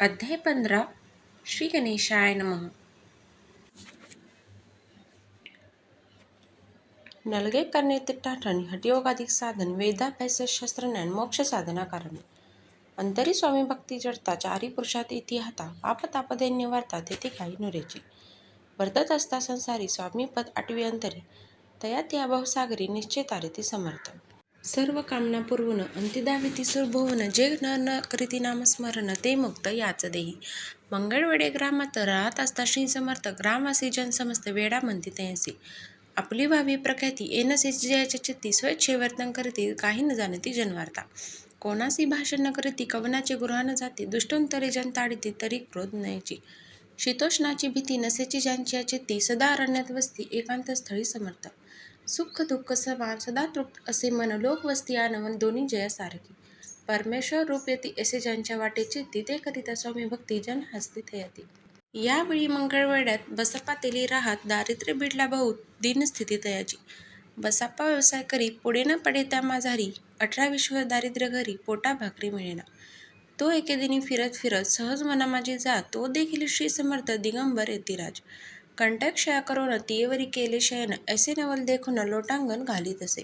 अध्याय 15 श्री गणेशाय नमः. नलगे करणे तिट्टाठण हठयोगाधिक साधन वेदाभ्यास शास्त्रज्ञान मोक्ष साधना कारण अंतरी स्वामी भक्ती जडता चारी पुरुषात इति हाता पाप तापदैन्य वार्ता तेथे काही नुरेची वर्तत असता संसारी स्वामी पद आठवी अंतरी तया त्या बहुसागरी निश्चय तारिती समर्थ सर्व कामना पूर्वून अंतिदाविती सुरभुवन जे न करीती नामस्मरण ते मुक्त याच देही मंगळवेढे ग्रामात राहत असता श्री समर्थ ग्रामवासी जन समस्त वेडा म्हणती तयसी आपली व्हावी प्रख्याती येनसे जयाच्या चित्ती स्वच्छे वर्तन करीती काही न जाणती जनवार्ता कोणासी भाषण न करीती कवनाचे गृह न जाती दुष्टोंतरी जन ताडिती तरी क्रोध नयची शीतोष्णाची भीती नसेची ज्यांची चित्ती सदा अरण्यात वस्ती एकांत स्थळी समर्थ सुख दुःख समान सदा तृप्त असे मन लोक वस्ती आनवन दोन्ही जयासारखी परमेश्वर रूप येती असे ज्यांच्या वाटे चित्ती ते करिता स्वामी भक्ती जन हस्ती थयती यावेळी मंगळवेढ्यात बसप्पा तेली राहत दारिद्र्य बिडला बहुत दीनस्थिती तयाची बसप्पा व्यवसाय करी पुढे न पडे त्या माझारी 18-20 दारिद्र्य घरी पोटा भाकरी मिळेना तो एके दिनी फिरत फिरत सहज मना माझी जात तो देखील श्री समर्थ दिगंबर यतिराज कंटकशया करोन तियेवरी केले शयन ऐसे नवल देखून लोटांगण घालीत असे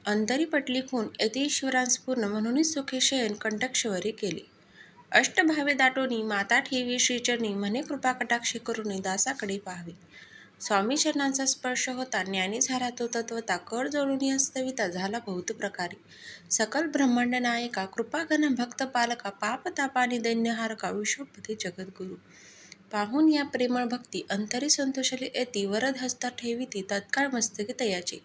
अंतरी पटली खून यतीश्वरांस पूर्ण म्हणून सुखे शयन कंटकशवरी केले अष्टभावे दाटोनी माता ठेवी श्रीचरणी म्हणे कृपा कटाक्षी करुणी दासाकडे पाहावे स्वामी चरणांचा स्पर्श होता ज्ञानी झाला तो तत्वता कर जोडून हस्तविता झाला बहुत प्रकारे सकल ब्रह्मांड नायका कृपाघन भक्त पालका पाप तापानी दैन्यहारका विश्वपती जगद्गुरु पाहून या प्रेमळ भक्ती अंतरी संतोषले येती वरद हस्ता ठेविती तत्काळ मस्तकी तयाचे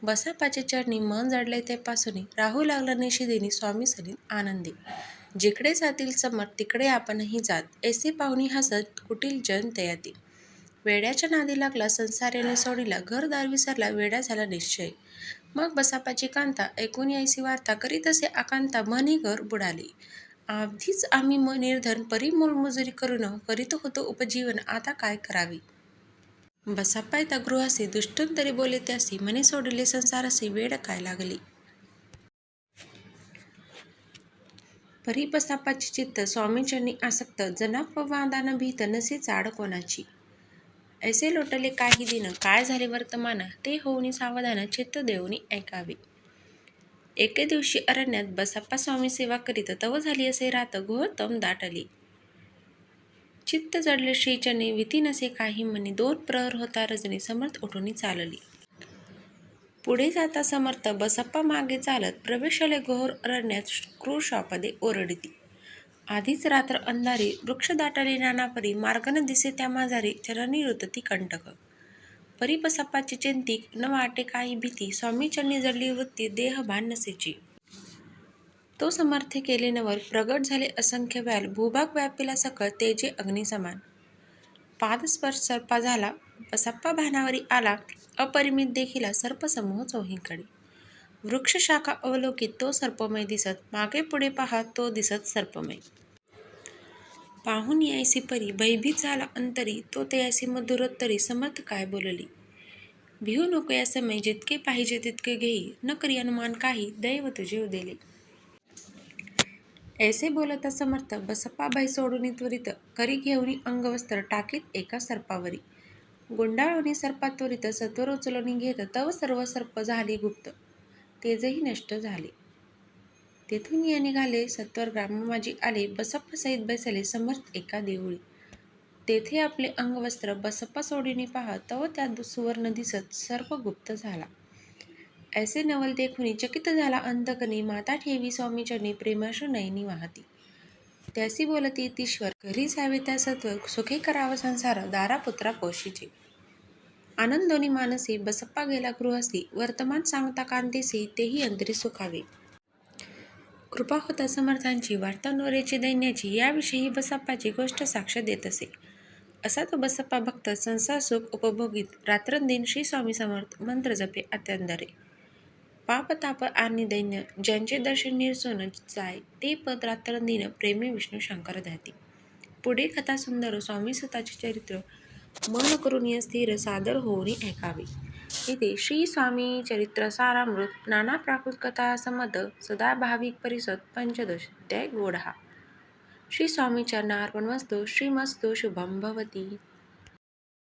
बसापाचे चरणी मन जडले ते पासून राहू लागला निशिदिनी स्वामी सलीन आनंदी जिकडे जातील समर्थ तिकडे आपणही जात ऐसे पाहुणी हसत कुटील जन तयाती वेड्याच्या नादी लागला संसाराने सोडिला घरदार विसरला वेडा झाला निश्चय मग बसापाची कांता ऐकून यायसी वार्ता करीत असे आकांता मनी घर बुडाली आधीच आम्ही निर्धन परी मोलमजुरी करून करीत होतो उपजीवन आता काय करावे बसाप्पा येता गृहासी दुष्टन तरी बोले त्यासी मने सोडले संसारासी वेड काय लागली परी बसाप्पाची चित्त स्वामींचरणी आसक्त जनापवादान भीत नसे चाड कोणाची ऐसे लोटले काही दिन काय झाले वर्तमान ते होऊनी सावधान चित्त देऊनी ऐकावे एके दिवशी अरण्यात बसाप्पा स्वामी सेवा करीत तव झाली असे रात घोर तम दाटली चित्त जडले श्रीचरणी भीती नसे काही मनी 2 प्रहर होता रजनी समर्थ उठून चालली पुढे जाता समर्थ बसप्पा मागे चालत प्रवेशले घोर अरण्यात क्रूर ओरडिती आधीच रात्र अंधारी वृक्ष दाटली नानापरी मार्ग न दिसे त्या माझारी चरणी रुतती कंटक परी बसप्पाची चिंतिक न वाटे काही भीती स्वामी चरणी जडली वृत्ती देह भान नसेची तो समर्थ केले नवर प्रगट झाले असंख्य व्याल भूभाग व्यापिला सकळ तेजे अग्नी समान पादस्पर्श सर्पा झाला बसप्पा भानावरी आला अपरिमित देखिला सर्पसमूह चोहीकडे वृक्ष शाखा अवलोकित तो सर्पमय दिसत मागे पुढे पाहत तो दिसत सर्पमय पाहून यायसी परी भयभीत झाला अंतरी तो तयासी मधुरोत्तरी समर्थ काय बोलली भिऊ नको या समय जितके पाहिजे तितके घेई न करी अनुमान काही दैव तुझे उदेले ऐसे बोलता समर्थ बसप्पा भय सोडून त्वरित करी घेऊनी अंगवस्त्र टाकीत एका सर्पावरी गुंडाळोनी सर्पा त्वरित सत्वर उचलून घेत तव सर्व सर्प झाली गुप्त तेजही नष्ट झाले तेथून या निघाले सत्वर ग्राममाजी आले बसप्पा सहित बैसले समर्थ एका देऊळी तेथे आपले अंगवस्त्र बसप्पा सोडीने पाहत तव त्यात सुवर्ण दिसत सर्प गुप्त झाला ऐसे नवल देखुनी चकित झाला अंतकनी माता ठेवी स्वामीचरणी प्रेमाश्रू नयनी वाहती त्यासी बोलती तीश्वर घरी जावे त्या सत्व सुखे करावा संसार दारा पुत्रा पोशीचे आनंदोनी मानसी बसप्पा गेला गृहसी वर्तमान सांगता कांतीसी तेही अंतरी सुखावे कृपा होता समर्थांची वार्ता नोरेची दैन्याची याविषयी बसप्पाची गोष्ट साक्ष देत असे असा तो बसप्पा भक्त संसार सुख उपभोगीत रात्रंदिन श्री स्वामी समर्थ मंत्र जपे अत्यंतरे पाप ताप आणि दैन्य ज्यांचे दर्शन निरसोन जाय ते पद रात्रंदिन प्रेमे विष्णू शंकर ध्याती पुढे कथा सुंदर स्वामी सुताचे चरित्र मन करून स्थिर सादर होऊन ऐकावे इथे श्री स्वामी चरित्र सारामृत नाना प्राकृत कथा समद सदा भाविक परिसत पंचदश अध्याय गोडहा श्री स्वामी चरणार्पणमस्तु. श्रीमस्तु शुभम भवती.